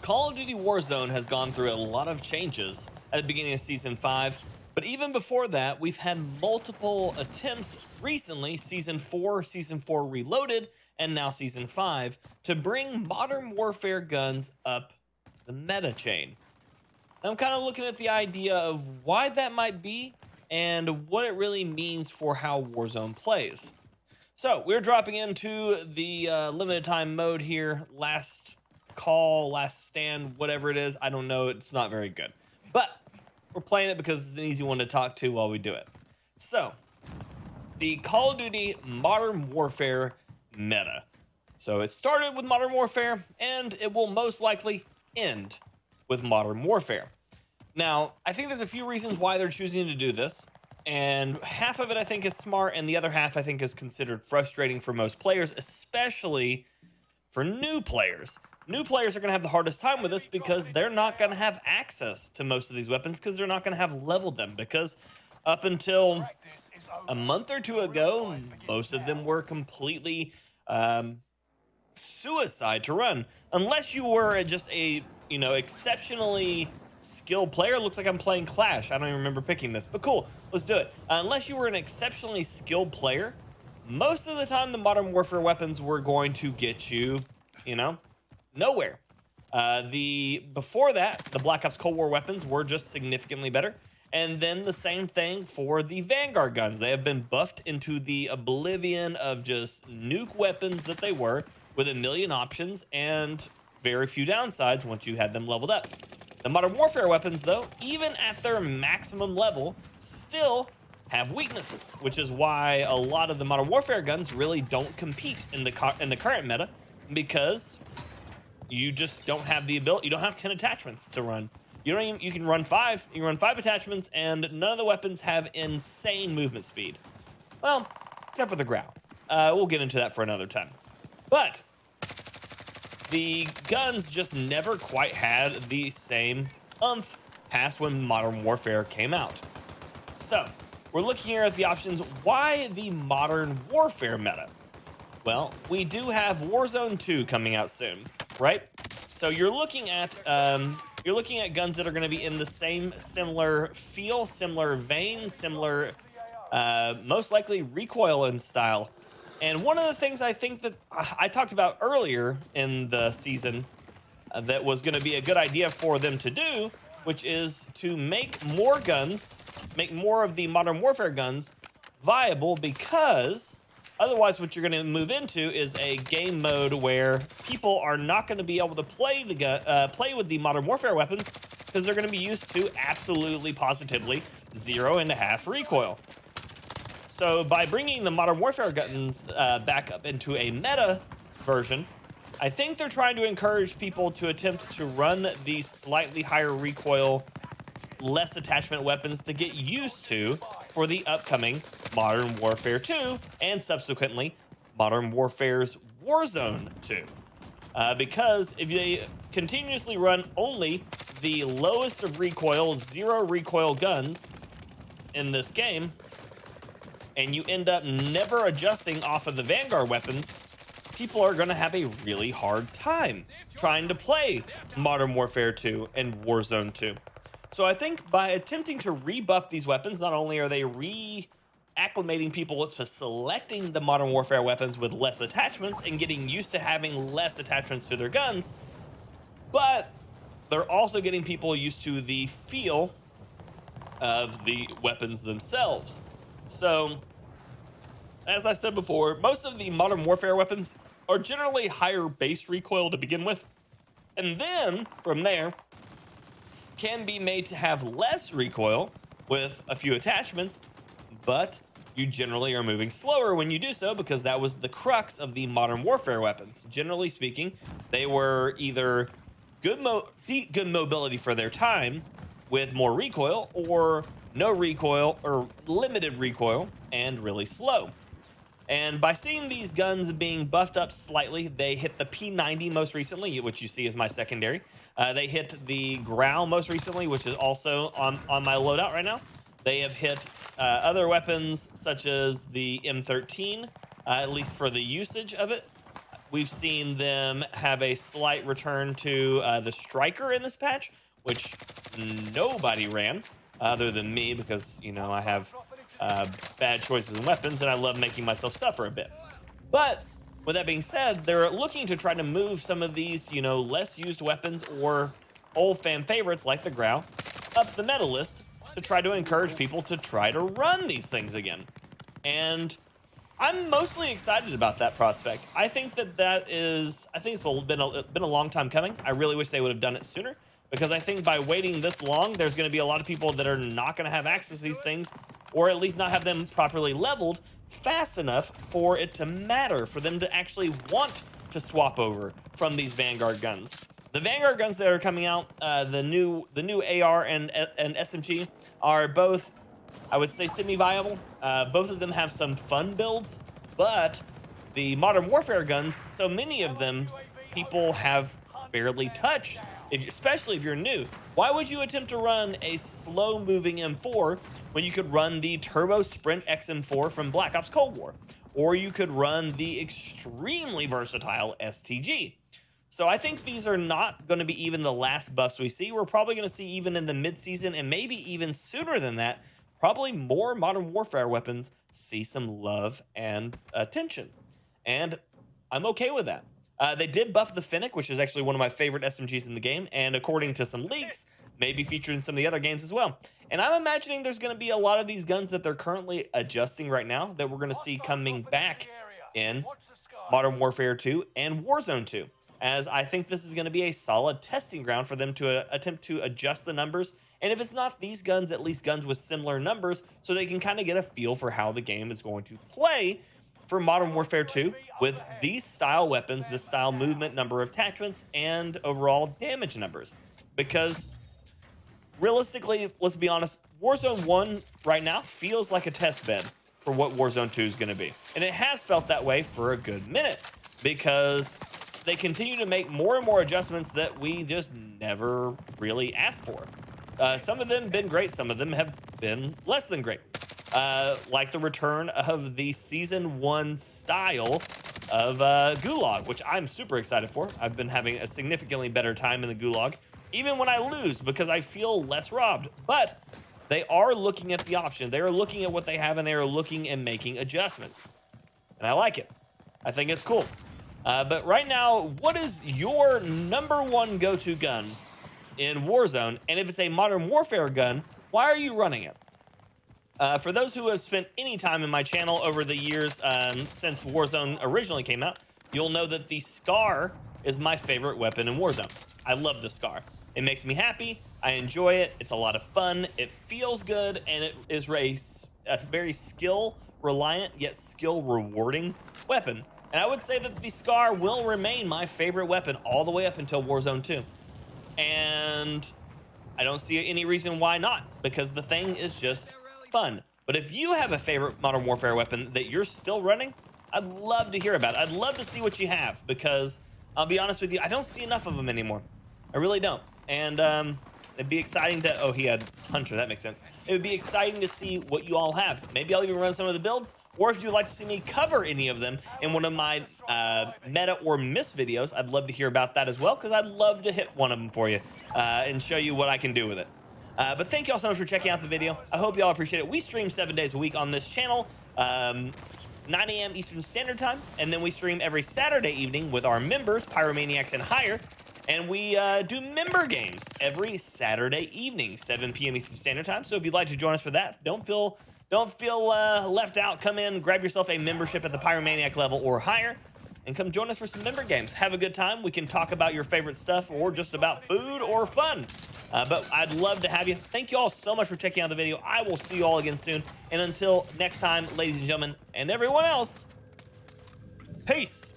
Call of Duty Warzone has gone through a lot of changes at the beginning of Season 5, but even before that, we've had multiple attempts recently, Season 4, Season 4 Reloaded, and now Season 5, to bring Modern Warfare guns up the meta chain. I'm kind of looking at the idea of why that might be and what it really means for how Warzone plays. So we're dropping into the limited time mode here. Last call, last stand, whatever it is. I don't know. It's not very good. But we're playing it because it's an easy one to talk to while we do it. So the Call of Duty Modern Warfare meta. So it started with Modern Warfare and it will most likely end with Modern Warfare. Now, I think there's a few reasons why they're choosing to do this. And half of it I think is smart, and the other half I think is considered frustrating for most players, especially for new players. New players are going to have the hardest time with this because they're not going to have access to most of these weapons because they're not going to have leveled them, because up until a month or two ago, most of them were completely suicide to run. Unless you were just a, exceptionally skilled player. Looks like I'm playing Clash. I don't even remember picking this, but cool. Let's do it. Unless you were an exceptionally skilled player, most of the time the Modern Warfare weapons were going to get you, nowhere. Before that, the Black Ops Cold War weapons were just significantly better. And then the same thing for the Vanguard guns. They have been buffed into the oblivion of just nuke weapons that they were, with a million options and very few downsides once you had them leveled up. The Modern Warfare weapons, though, even at their maximum level, still have weaknesses, which is why a lot of the Modern Warfare guns really don't compete in the current meta, because you just don't have the ability. You don't have 10 attachments to run. You can run 5. You can run 5 attachments, and none of the weapons have insane movement speed. Well, except for the Growl. We'll get into that for another time. But the guns just never quite had the same oomph past when Modern Warfare came out. So we're looking here at the options. Why the Modern Warfare meta? Well, we do have Warzone 2 coming out soon, right? So you're looking at guns that are going to be in the same similar feel, similar vein, similar most likely recoil and style. And one of the things I think that I talked about earlier in the season that was going to be a good idea for them to do, which is to make more guns, make more of the Modern Warfare guns viable, because otherwise what you're going to move into is a game mode where people are not going to be able to play with the Modern Warfare weapons because they're going to be used to absolutely positively 0.5 recoil. So by bringing the Modern Warfare guns back up into a meta version, I think they're trying to encourage people to attempt to run these slightly higher recoil, less attachment weapons to get used to for the upcoming Modern Warfare 2 and subsequently Modern Warfare's Warzone 2. Because if they continuously run only the lowest of recoil, 0 recoil guns in this game, and you end up never adjusting off of the Vanguard weapons, people are going to have a really hard time trying to play Modern Warfare 2 and Warzone 2. So I think by attempting to rebuff these weapons, not only are they reacclimating people to selecting the Modern Warfare weapons with less attachments and getting used to having less attachments to their guns, but they're also getting people used to the feel of the weapons themselves. So, as I said before, most of the Modern Warfare weapons are generally higher base recoil to begin with, and then from there can be made to have less recoil with a few attachments, but you generally are moving slower when you do so, because that was the crux of the Modern Warfare weapons. Generally speaking, they were either good mobility for their time with more recoil, or no recoil or limited recoil and really slow. And by seeing these guns being buffed up slightly, they hit the P90 most recently, which you see is my secondary. They hit the Growl most recently, which is also on my loadout right now. They have hit other weapons such as the M13, at least for the usage of it. we've seen them have a slight return to the striker in this patch, which nobody ran other than me because, you know, I have bad choices in weapons and I love making myself suffer a bit. But with that being said, they're looking to try to move some of these, you know, less used weapons or old fan favorites like the Grau up the meta list to try to encourage people to try to run these things again. And I'm mostly excited about that prospect. I think it's been a long time coming. I really wish they would have done it sooner, because I think by waiting this long, there's going to be a lot of people that are not going to have access to these things, or at least not have them properly leveled fast enough for it to matter, for them to actually want to swap over from these Vanguard guns. The Vanguard guns that are coming out, the new AR and SMG are both, I would say, semi-viable. Both of them have some fun builds, but the Modern Warfare guns, so many of them, people have barely touched, especially if you're new. Why would you attempt to run a slow-moving M4 when you could run the Turbo Sprint XM4 from Black Ops Cold War? Or you could run the extremely versatile STG. So I think these are not going to be even the last buffs we see. We're probably going to see, even in the mid-season and maybe even sooner than that, probably more Modern Warfare weapons see some love and attention. And I'm okay with that. They did buff the Fennec, which is actually one of my favorite SMGs in the game, and according to some leaks, may be featured in some of the other games as well. And I'm imagining there's going to be a lot of these guns that they're currently adjusting right now that we're going to see coming back in Modern Warfare 2 and Warzone 2, as I think this is going to be a solid testing ground for them to attempt to adjust the numbers. And if it's not these guns, at least guns with similar numbers, so they can kind of get a feel for how the game is going to play for Modern Warfare 2 with these style weapons, this style movement, number of attachments, and overall damage numbers. Because realistically, let's be honest, Warzone 1 right now feels like a test bed for what Warzone 2 is going to be. And it has felt that way for a good minute, because they continue to make more and more adjustments that we just never really asked for. Some of them have been great, some of them have been less than great. Like the return of the Season 1 style of Gulag, which I'm super excited for. I've been having a significantly better time in the Gulag, even when I lose, because I feel less robbed. But they are looking at the option. They are looking at what they have, and they are looking and making adjustments. And I like it. I think it's cool. But right now, what is your #1 go-to gun in Warzone? And if it's a Modern Warfare gun, why are you running it? For those who have spent any time in my channel over the years since Warzone originally came out, you'll know that the Scar is my favorite weapon in Warzone. I love the Scar. It makes me happy. I enjoy it. It's a lot of fun. It feels good, and it is a very skill-reliant yet skill-rewarding weapon. And I would say that the Scar will remain my favorite weapon all the way up until Warzone 2. And I don't see any reason why not, because the thing is just fun. But if you have a favorite Modern Warfare weapon that you're still running, I'd love to hear about it. I'd love to see what you have, because I'll be honest with you, I don't see enough of them anymore. I really don't. And it'd be exciting to... Oh, he had Hunter. That makes sense. It would be exciting to see what you all have. Maybe I'll even run some of the builds, or if you'd like to see me cover any of them in one of my meta or miss videos, I'd love to hear about that as well, because I'd love to hit one of them for you and show you what I can do with it. But thank you all so much for checking out the video. I hope you all appreciate it. We stream 7 days a week on this channel, 9 a.m. Eastern Standard Time, and then we stream every Saturday evening with our members, Pyromaniacs and Higher, and we do member games every Saturday evening, 7 p.m. Eastern Standard Time. So if you'd like to join us for that, don't feel left out. Come in, grab yourself a membership at the Pyromaniac level or higher, and come join us for some member games. Have a good time. We can talk about your favorite stuff, or just about food or fun. But I'd love to have you. Thank you all so much for checking out the video. I will see you all again soon. And until next time, ladies and gentlemen, and everyone else, peace.